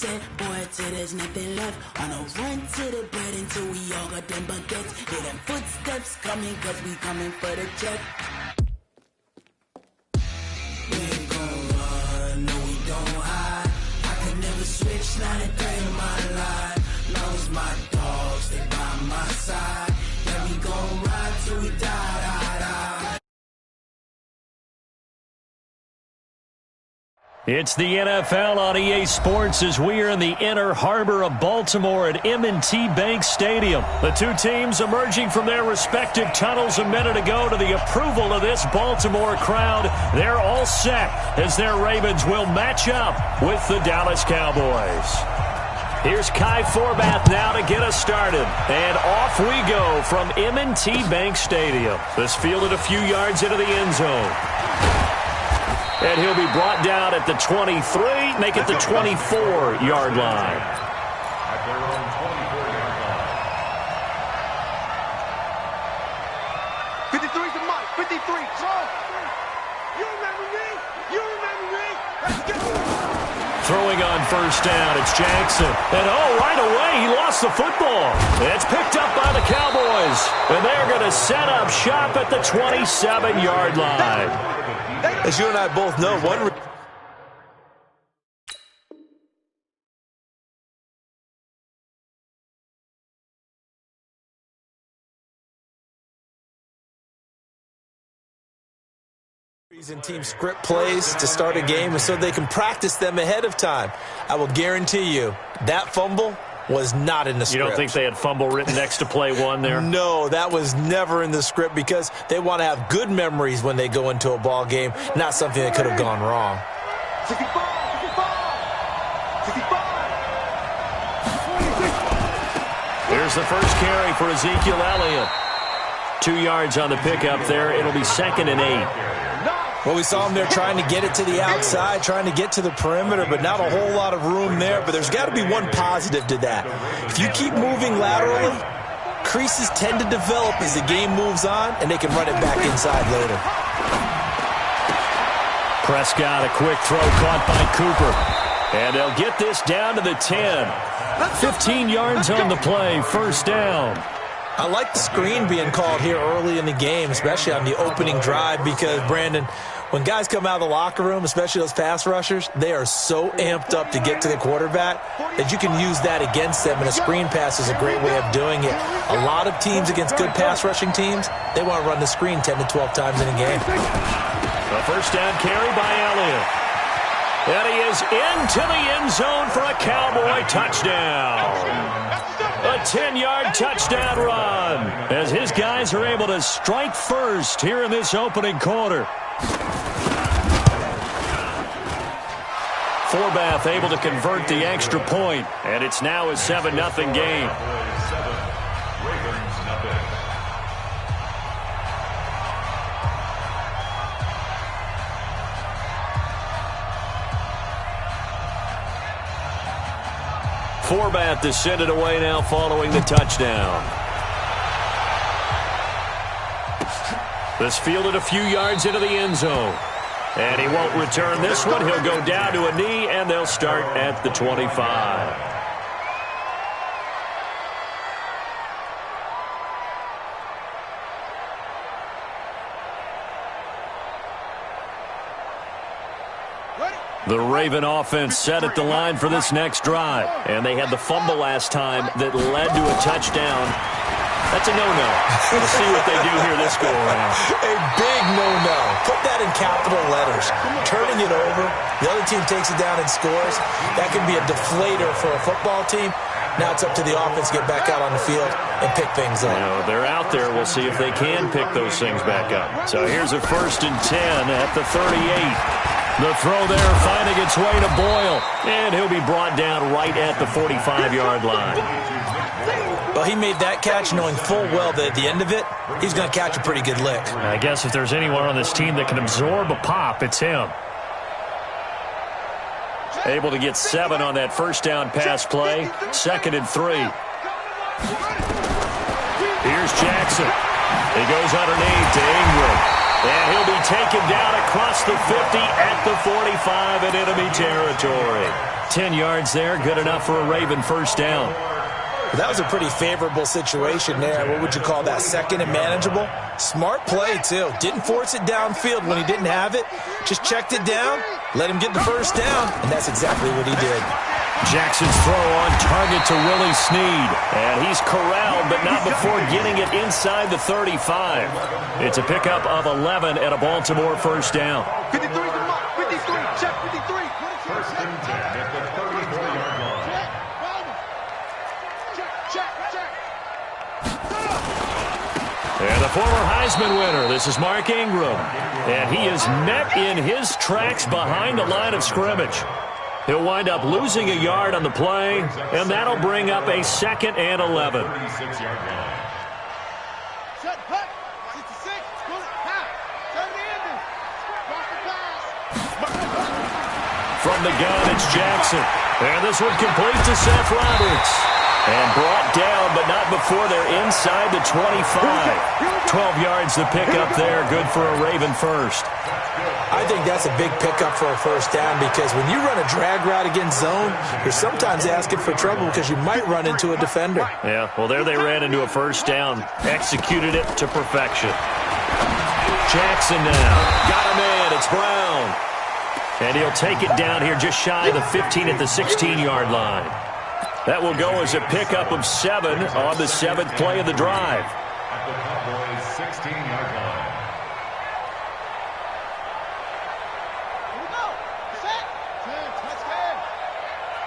set, boy, till there's nothing left. On a run to the bed until we all got them baguettes. Hear them footsteps coming, cause we coming for the check. We ain't gon' run, no we don't hide. I could never switch, not a day in my life. Long as my dogs, they by my side. Yeah, we gon' ride till we die. It's the NFL on EA Sports as we are in the inner harbor of Baltimore at M&T Bank Stadium. The two teams emerging from their respective tunnels a minute ago to the approval of this Baltimore crowd. They're all set as their Ravens will match up with the Dallas Cowboys. Here's Kai Forbath now to get us started. And off we go from M&T Bank Stadium. This fielded a few yards into the end zone. And he'll be brought down at the 23, make it the 24-yard line. At their own 24-yard line. 53's the mark. 53. Throw. You remember me? You remember me? Let's go. Throwing on first down, it's Jackson. And right away, he lost the football. It's picked up by the Cowboys. And they're going to set up shop at the 27-yard line. As you and I both know, one reason team script plays to start a game is so they can practice them ahead of time. I will guarantee you that fumble was not in the script. You don't think they had fumble written next to play one there? No, that was never in the script because they want to have good memories when they go into a ball game, not something that could have gone wrong. 65, 65, 65. Here's the first carry for Ezekiel Elliott. 2 yards on the pickup there. It'll be 2nd and 8. Well, we saw him there trying to get it to the outside, trying to get to the perimeter, but not a whole lot of room there. But there's got to be one positive to that. If you keep moving laterally, creases tend to develop as the game moves on, and they can run it back inside later. Prescott, a quick throw caught by Cooper. And they'll get this down to the 10. 15 yards on the play, first down. I like the screen being called here early in the game, especially on the opening drive, because, Brandon, when guys come out of the locker room, especially those pass rushers, they are so amped up to get to the quarterback that you can use that against them, and a screen pass is a great way of doing it. A lot of teams against good pass rushing teams, they want to run the screen 10 to 12 times in a game. A first down carry by Elliott. And he is into the end zone for a Cowboy touchdown. A 10-yard touchdown run as his guys are able to strike first here in this opening quarter. Forbath able to convert the extra point, and it's now a 7-0 game. Forbath to send it away now following the touchdown. This fielded a few yards into the end zone. And he won't return this one. He'll go down to a knee, and they'll start at the 25. The Raven offense set at the line for this next drive. And they had the fumble last time that led to a touchdown. That's a no-no. We'll see what they do here this go-around. A big no-no. Put that in capital letters. Turning it over, the other team takes it down and scores. That can be a deflator for a football team. Now it's up to the offense to get back out on the field and pick things up. You know, they're out there. We'll see if they can pick those things back up. So here's a 1st and 10 at the 38. The throw there finding its way to Boyle. And he'll be brought down right at the 45-yard line. Well, he made that catch knowing full well that at the end of it, he's going to catch a pretty good lick. I guess if there's anyone on this team that can absorb a pop, it's him. Able to get 7 on that first down pass play. 2nd and 3. Here's Jackson. He goes underneath to Ingram. And he'll be taken down across the 50 at the 45 in enemy territory. 10 yards there, good enough for a Raven first down. That was a pretty favorable situation there. What would you call that? Second and manageable? Smart play, too. Didn't force it downfield when he didn't have it. Just checked it down, let him get the first down, and that's exactly what he did. Jackson's throw on target to Willie Snead. And he's corralled, but not before getting it inside the 35. It's a pickup of 11 and a Baltimore first down. 53 to mark. 53. Check 53. First and 10 at the 34-yard line. Check. And the former Heisman winner, this is Mark Ingram. And he is met in his tracks behind the line of scrimmage. He'll wind up losing a yard on the play, and that'll bring up a 2nd and 11. 36-yard line. Set, hut. 66. Pull it. Half. Turn the ending. Drop the pass. From the gun, it's Jackson. And this one complete to Seth Roberts. And brought down, but not before they're inside the 25. 12 yards to pick up there. Good for a Raven first. I think that's a big pickup for a first down because when you run a drag route against zone, you're sometimes asking for trouble because you might run into a defender. Yeah, well, there they ran into a first down. Executed it to perfection. Jackson now. Got him in. It's Brown. And he'll take it down here just shy of the 15 at the 16-yard line. That will go as a pickup of 7 on the 7th play of the drive. At the Cowboys' 16-yard line. Here we go. Set. 10. Let's go.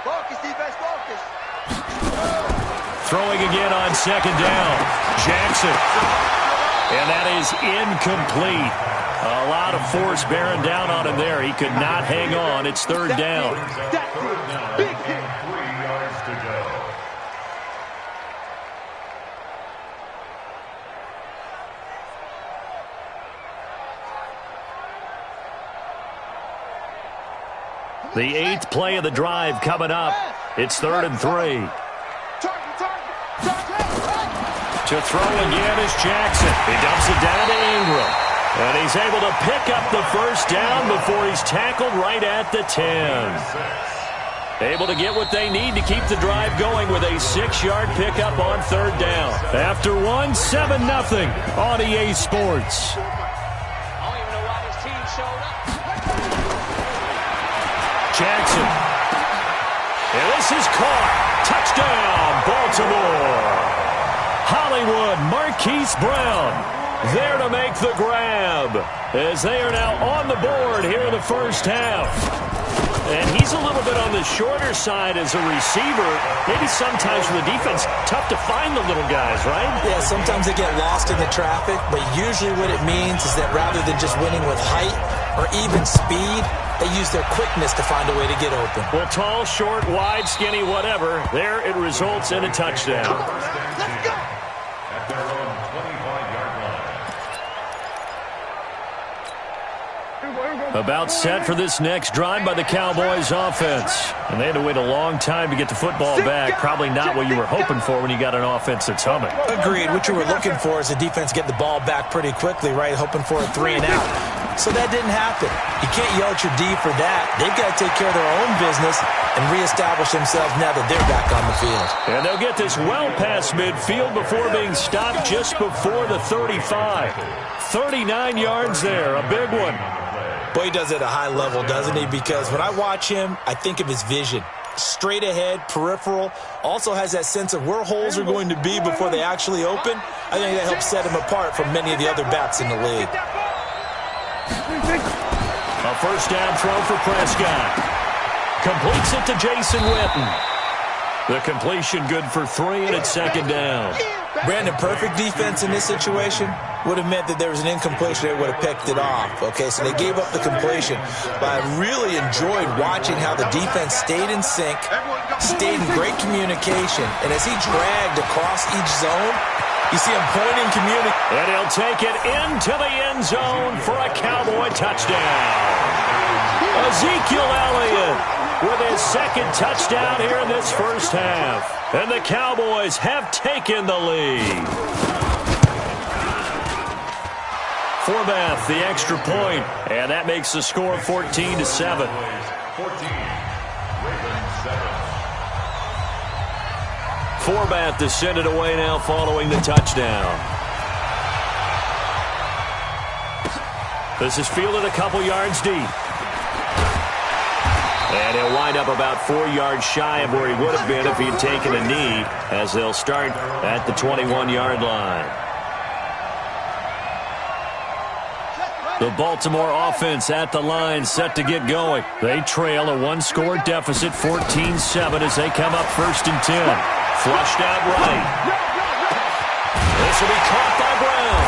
Focus, defense, focus. Throwing again on 2nd down. Jackson. And that is incomplete. A lot of force bearing down on him there. He could not hang on. It's 3rd down. Big hit. 3 yards to go. The 8th play of the drive coming up. It's 3rd and 3. To throw again is Jackson. He dumps it down to Ingram. And he's able to pick up the first down before he's tackled right at the 10. Able to get what they need to keep the drive going with a 6-yard pickup on 3rd down. After 1, 7-0 on EA Sports. I don't even know why this team showed up. Jackson. And this is caught. Touchdown, Baltimore. Hollywood Marquise Brown there to make the grab as they are now on the board here in the first half. And he's a little bit on the shorter side as a receiver. Maybe sometimes for the defense, tough to find the little guys, right? Yeah, sometimes they get lost in the traffic, but usually what it means is that rather than just winning with height or even speed, they use their quickness to find a way to get open. Well, tall, short, wide, skinny, whatever, there it results in a touchdown. Let's go. At their own 25-yard line. About set for this next drive by the Cowboys offense. And they had to wait a long time to get the football back. Probably not what you were hoping for when you got an offense that's humming. Agreed. What you were looking for is the defense get the ball back pretty quickly, right? Hoping for a 3 and out. So that didn't happen. You can't yell at your D for that. They've got to take care of their own business and reestablish themselves now that they're back on the field. And they'll get this well past midfield before being stopped just before the 35. 39 yards there, a big one. Boy, he does it at a high level, doesn't he? Because when I watch him, I think of his vision. Straight ahead, peripheral, also has that sense of where holes are going to be before they actually open. I think that helps set him apart from many of the other backs in the league. A first down throw for Prescott. Completes it to Jason Witten. The completion good for 3, and it's 2nd down. Brandon, perfect defense in this situation would have meant that there was an incompletion. They would have picked it off. Okay, so they gave up the completion. But I really enjoyed watching how the defense stayed in sync, stayed in great communication. And as he dragged across each zone, you see him pointing, communicating. And he'll take it into the end zone for a Cowboy touchdown. Ezekiel Elliott with his 2nd touchdown here in this first half. And the Cowboys have taken the lead. Forbath, the extra point, and that makes the score 14-7. 14, Ravens 7. Forbath to send it away now following the touchdown. This is fielded a couple yards deep. And he'll wind up about 4 yards shy of where he would have been if he'd taken a knee, as they'll start at the 21-yard line. The Baltimore offense at the line, set to get going. They trail a one-score deficit, 14-7, as they come up 1st and 10. Flushed out right. This will be caught by Brown.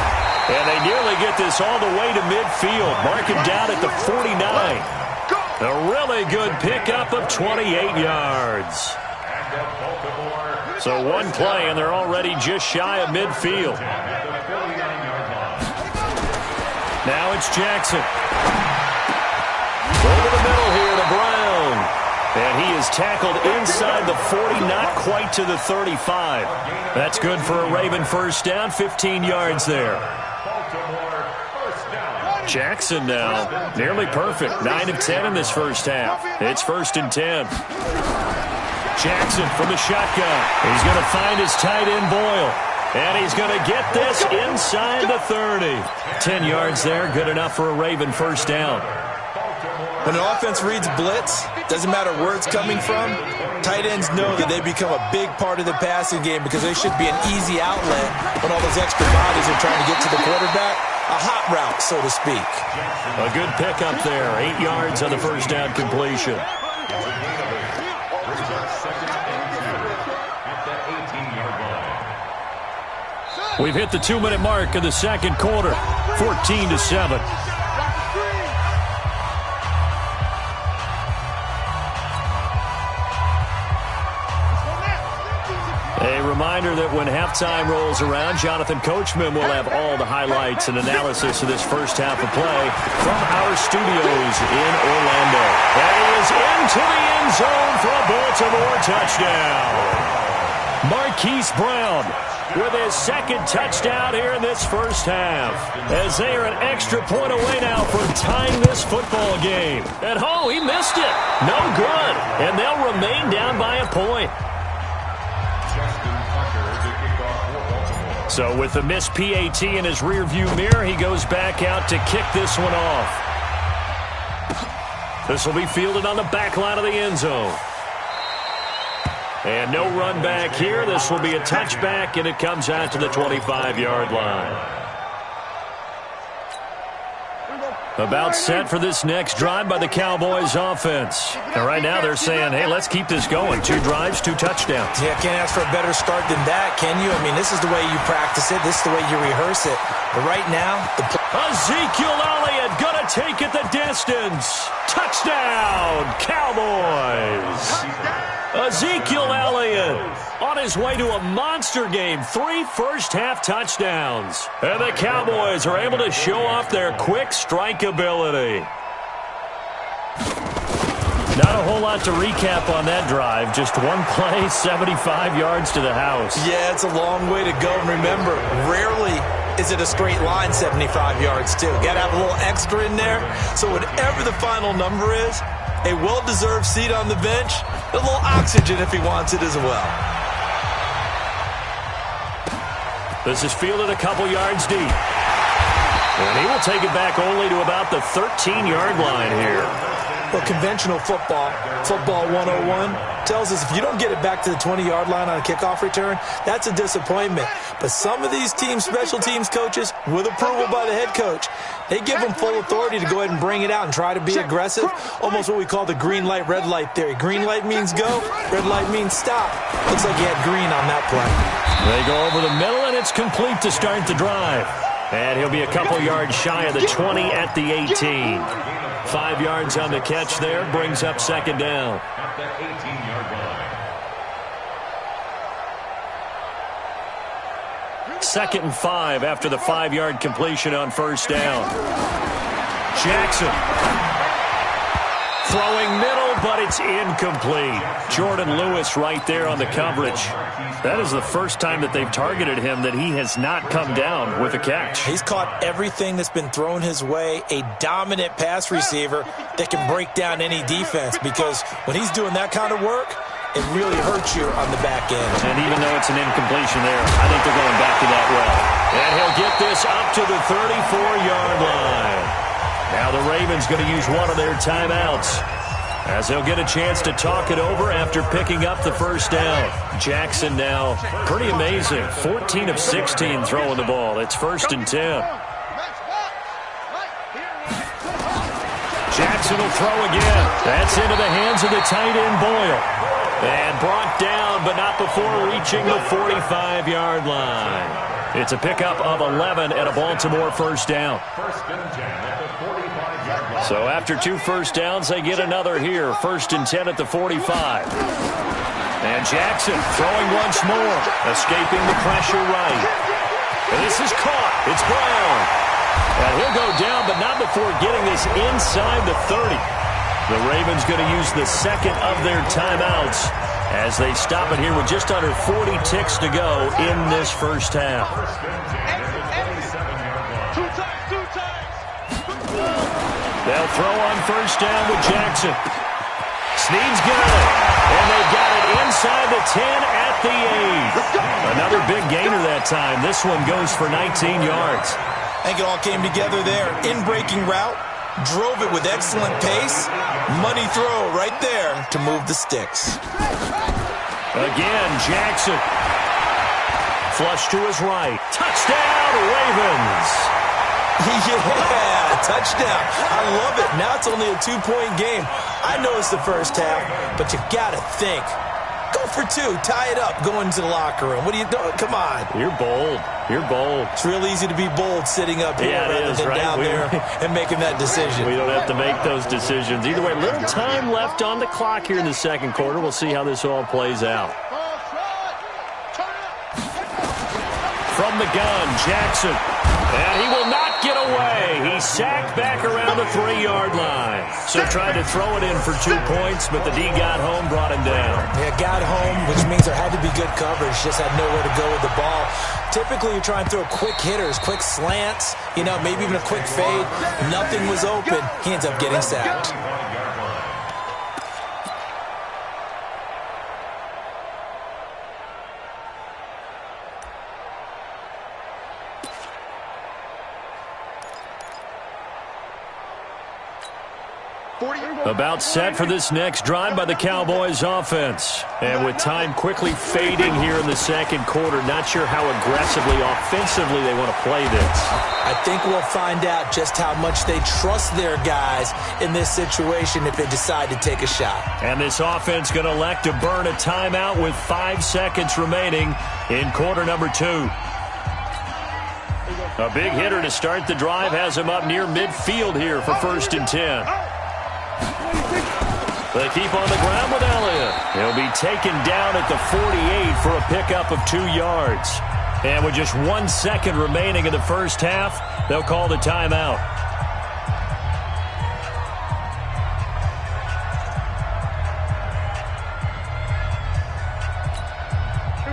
And they nearly get this all the way to midfield. Mark him down at the 49. A really good pickup of 28 yards. So one play, and they're already just shy of midfield. Now it's Jackson. Over the middle here to Brown. And he is tackled inside the 40, not quite to the 35. That's good for a Raven first down, 15 yards there. Jackson now, nearly perfect. 9 of 10 in this first half. It's 1st and 10. Jackson from the shotgun. He's going to find his tight end Boyle. And he's going to get this inside the 30. 10 yards there, good enough for a Raven first down. When an offense reads blitz, doesn't matter where it's coming from, tight ends know that they become a big part of the passing game because they should be an easy outlet when all those extra bodies are trying to get to the quarterback. A hot route, so to speak. A good pickup there. 8 yards on the first down completion. We've hit the 2-minute mark of the second quarter. 14-7. A reminder that when halftime rolls around, Jonathan Coachman will have all the highlights and analysis of this first half of play from our studios in Orlando. And he is into the end zone for a Baltimore touchdown. Marquise Brown with his second touchdown here in this first half, as they are an extra point away now from tying this football game. And oh, he missed it. No good. And they'll remain down by a point. So with the missed PAT in his rearview mirror, he goes back out to kick this one off. This will be fielded on the back line of the end zone. And no run back here. This will be a touchback, and it comes out to the 25-yard line. About set for this next drive by the Cowboys offense. And right now they're saying, hey, let's keep this going. 2 drives, 2 touchdowns. Yeah, can't ask for a better start than that, can you? I mean, this is the way you practice it. This is the way you rehearse it. But right now, Ezekiel Elliott gonna take it the distance. Touchdown, Cowboys. Ezekiel Elliott on his way to a monster game. 3 first-half touchdowns. And the Cowboys are able to show off their quick strike ability. Not a whole lot to recap on that drive. Just one play, 75 yards to the house. Yeah, it's a long way to go. And remember, rarely is it a straight line 75 yards, too. Got to have a little extra in there. So whatever the final number is, a well-deserved seat on the bench, a little oxygen if he wants it as well. This is fielded a couple yards deep. And he will take it back only to about the 13-yard line here. Well, conventional football 101, tells us if you don't get it back to the 20-yard line on a kickoff return, that's a disappointment. But some of these teams, special teams coaches, with approval by the head coach, they give them full authority to go ahead and bring it out and try to be aggressive, almost what we call the green light, red light theory. Green light means go, red light means stop. Looks like he had green on that play. They go over the middle, and it's complete to start the drive. And he'll be a couple yards shy of the 20 at the 18. 5 yards on the catch there, brings up second down. At the 18-yard line. 2nd and 5 after the 5-yard completion on first down. Jackson Throwing middle, but it's incomplete. Jordan Lewis right there on the coverage. That is the first time that they've targeted him that he has not come down with a catch. He's caught everything that's been thrown his way, a dominant pass receiver that can break down any defense, because when he's doing that kind of work, it really hurts you on the back end. And even though it's an incompletion there, I think they're going back to that well. And he'll get this up to the 34-yard line. Now the Ravens going to use one of their timeouts, as they'll get a chance to talk it over after picking up the first down. Jackson now, pretty amazing, 14 of 16 throwing the ball. It's 1st and 10. Jackson will throw again. That's into the hands of the tight end, Boyle. And brought down, but not before reaching the 45-yard line. It's a pickup of 11 and a Baltimore first down. So after 2 first downs, they get another here. 1st and 10 at the 45. And Jackson throwing once more, escaping the pressure right. And this is caught. It's Brown. And he'll go down, but not before getting this inside the 30. The Ravens going to use the second of their timeouts as they stop it here with just under 40 ticks to go in this first half. They'll throw on first down with Jackson. Snead's got it. And they've got it inside the 10 at the 8. Another big gainer that time. This one goes for 19 yards. I think it all came together there. In-breaking route. Drove it with excellent pace. Money throw right there to move the sticks. Again, Jackson. Flush to his right. Touchdown, Ravens. Yeah, touchdown. I love it. Now it's only a 2-point game. I know it's the first half, but you got to think. Go for 2. Tie it up. Go into the locker room. What are you doing? Come on. You're bold. You're bold. It's real easy to be bold sitting up here rather than right? down there and making that decision. We don't have to make those decisions. Either way, little time left on the clock here in the second quarter. We'll see how this all plays out. From the gun, Jackson. And he will not get away. He's sacked back around the 3-yard line. So tried to throw it in for 2 points, but the D got home, brought him down. Yeah, got home, which means there had to be good coverage. Just had nowhere to go with the ball. Typically, you're trying to throw quick hitters, quick slants, maybe even a quick fade. Nothing was open. He ends up getting sacked. About set for this next drive by the Cowboys offense. And with time quickly fading here in the second quarter, not sure how aggressively, offensively they want to play this. I think we'll find out just how much they trust their guys in this situation if they decide to take a shot. And this offense going to elect to burn a timeout with 5 seconds remaining in quarter number 2. A big hitter to start the drive has him up near midfield here for 1st and 10. They keep on the ground with Elliott. He'll be taken down at the 48 for a pickup of 2 yards. And with just 1 second remaining in the first half, they'll call the timeout.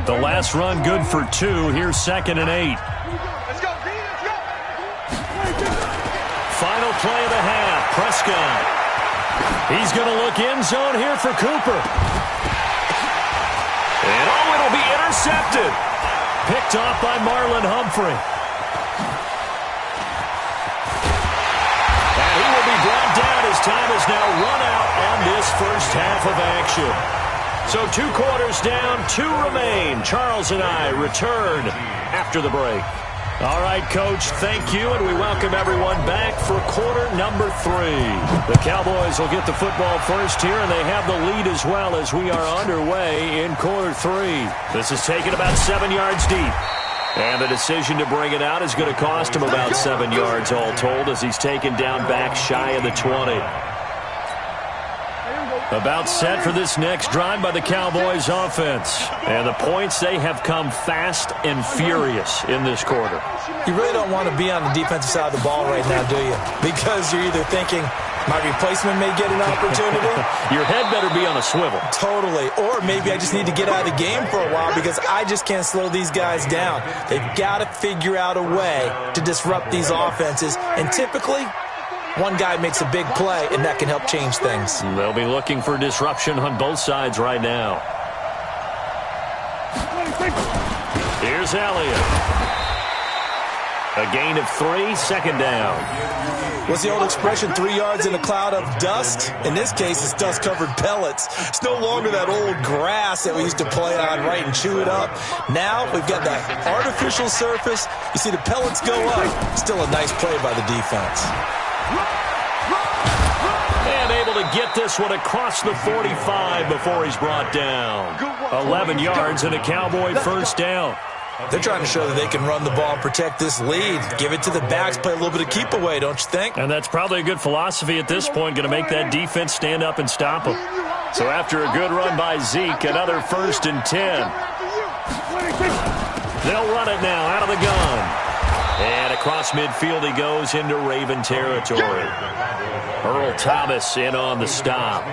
The last run good for 2. Here's 2nd and 8. Let's go, D, let's go. Final play of the half. Prescott. He's going to look end zone here for Cooper. And it'll be intercepted. Picked off by Marlon Humphrey. And he will be brought down as time has now run out on this first half of action. So 2 quarters down, 2 remain. Charles and I return after the break. All right, Coach, thank you, and we welcome everyone back for quarter number 3. The Cowboys will get the football first here, and they have the lead as well as we are underway in quarter 3. This is taken about 7 yards deep. And the decision to bring it out is going to cost him about 7 yards all told as he's taken down back shy of the 20. About set for this next drive by the Cowboys offense. And the points, they have come fast and furious in this quarter. You really don't want to be on the defensive side of the ball right now, do you? Because you're either thinking, my replacement may get an opportunity. Your head better be on a swivel. Totally. Or maybe I just need to get out of the game for a while because I just can't slow these guys down. They've got to figure out a way to disrupt these offenses. And typically, one guy makes a big play, and that can help change things. They'll be looking for disruption on both sides right now. Here's Elliott. A gain of 3, second down. What's the old expression, 3 yards in a cloud of dust? In this case, it's dust-covered pellets. It's no longer that old grass that we used to play on, right, and chew it up. Now we've got that artificial surface. You see the pellets go up. Still a nice play by the defense. And able to get this one across the 45 before he's brought down. 11 yards and a Cowboy first down. They're trying to show that they can run the ball and protect this lead. Give it to the backs, play a little bit of keep away, don't you think? And that's probably a good philosophy at this point, going to make that defense stand up and stop them. So after a good run by Zeke, another 1st and 10. They'll run it now out of the gun. And across midfield he goes into Raven territory. Earl Thomas in on the stop.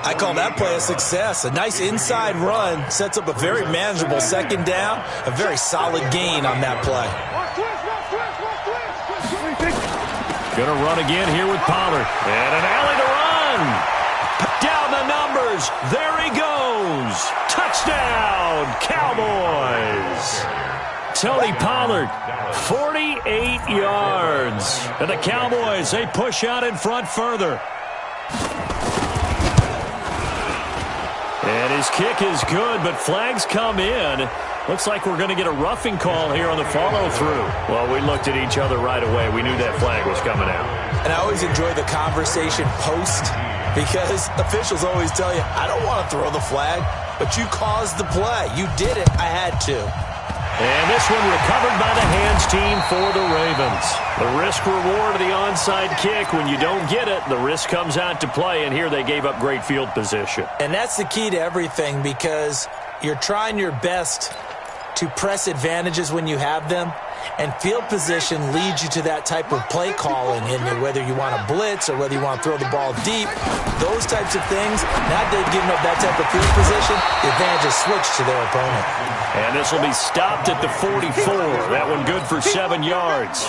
I call that play a success. A nice inside run sets up a very manageable second down. A very solid gain on that play. Going to run again here with Pollard. And an alley to run. Down the numbers. There he goes. Touchdown, Cowboys. Tony Pollard, 48 yards. And the Cowboys, they push out in front further. And his kick is good, but flags come in. Looks like we're going to get a roughing call here on the follow-through. Well, we looked at each other right away. We knew that flag was coming out. And I always enjoy the conversation post because officials always tell you, I don't want to throw the flag, but you caused the play. You did it. I had to. And this one recovered by the hands team for the Ravens. The risk-reward of the onside kick. When you don't get it, the risk comes out to play, and here they gave up great field position. And that's the key to everything because you're trying your best to press advantages when you have them, and field position leads you to that type of play calling, and whether you want to blitz or whether you want to throw the ball deep, those types of things, now they've given up that type of field position, the advantage is switched to their opponent. And this will be stopped at the 44. That one good for 7 yards.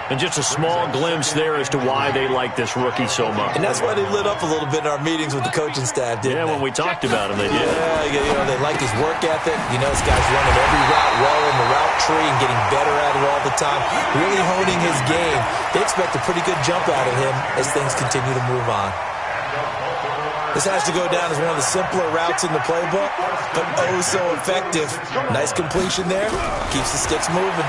And just a small glimpse there as to why they like this rookie so much. And that's why they lit up a little bit in our meetings with the coaching staff, didn't they? When we talked about him, they did. Yeah, they like his work ethic. You know, this guy's running every route well in the route tree and getting better at it all the time, really honing his game. They expect a pretty good jump out of him as things continue to move on. This has to go down as one of the simpler routes in the playbook, but oh so effective. Nice completion there. Keeps the sticks moving.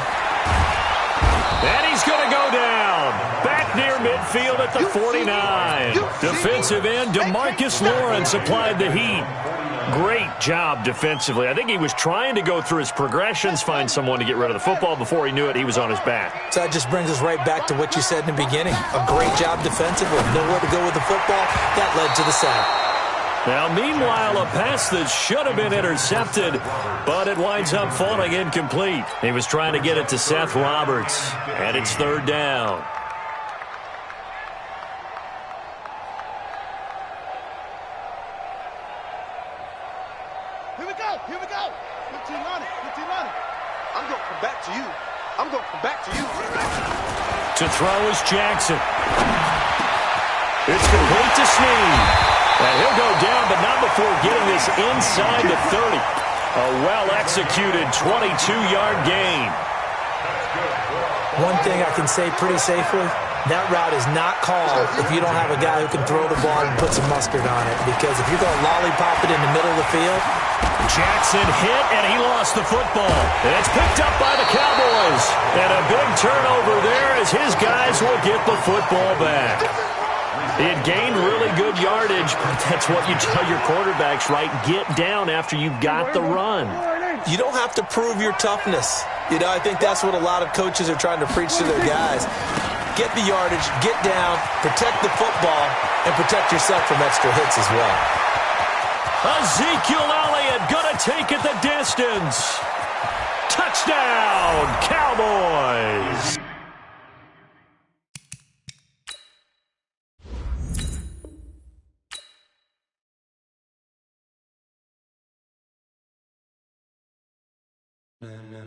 And he's going to go down. Back near midfield at the 49. Defensive end DeMarcus Lawrence applied the heat. Great job defensively. I think he was trying to go through his progressions, find someone to get rid of the football. Before he knew it, he was on his back. So that just brings us right back to what you said in the beginning. A great job defensively. Nowhere to go with the football. That led to the sack. Now, meanwhile, a pass that should have been intercepted, but it winds up falling incomplete. He was trying to get it to Seth Roberts, and it's 3rd down. Here we go. 15 on it. I'm going to come back to you. To throw is Jackson. It's complete to Snead. And he'll go down, but not before getting this inside the 30. A well-executed 22-yard gain. One thing I can say pretty safely, that route is not called if you don't have a guy who can throw the ball and put some mustard on it. Because if you're going to lollipop it in the middle of the field. Jackson hit, and he lost the football. And it's picked up by the Cowboys. And a big turnover there as his guys will get the football back. He had gained really good yardage, but that's what you tell your quarterbacks, right? Get down after you've got the run. You don't have to prove your toughness. You know, I think that's what a lot of coaches are trying to preach to their guys. Get the yardage, get down, protect the football, and protect yourself from extra hits as well. Ezekiel Elliott going to take it the distance. Touchdown, Cowboys. Na, na,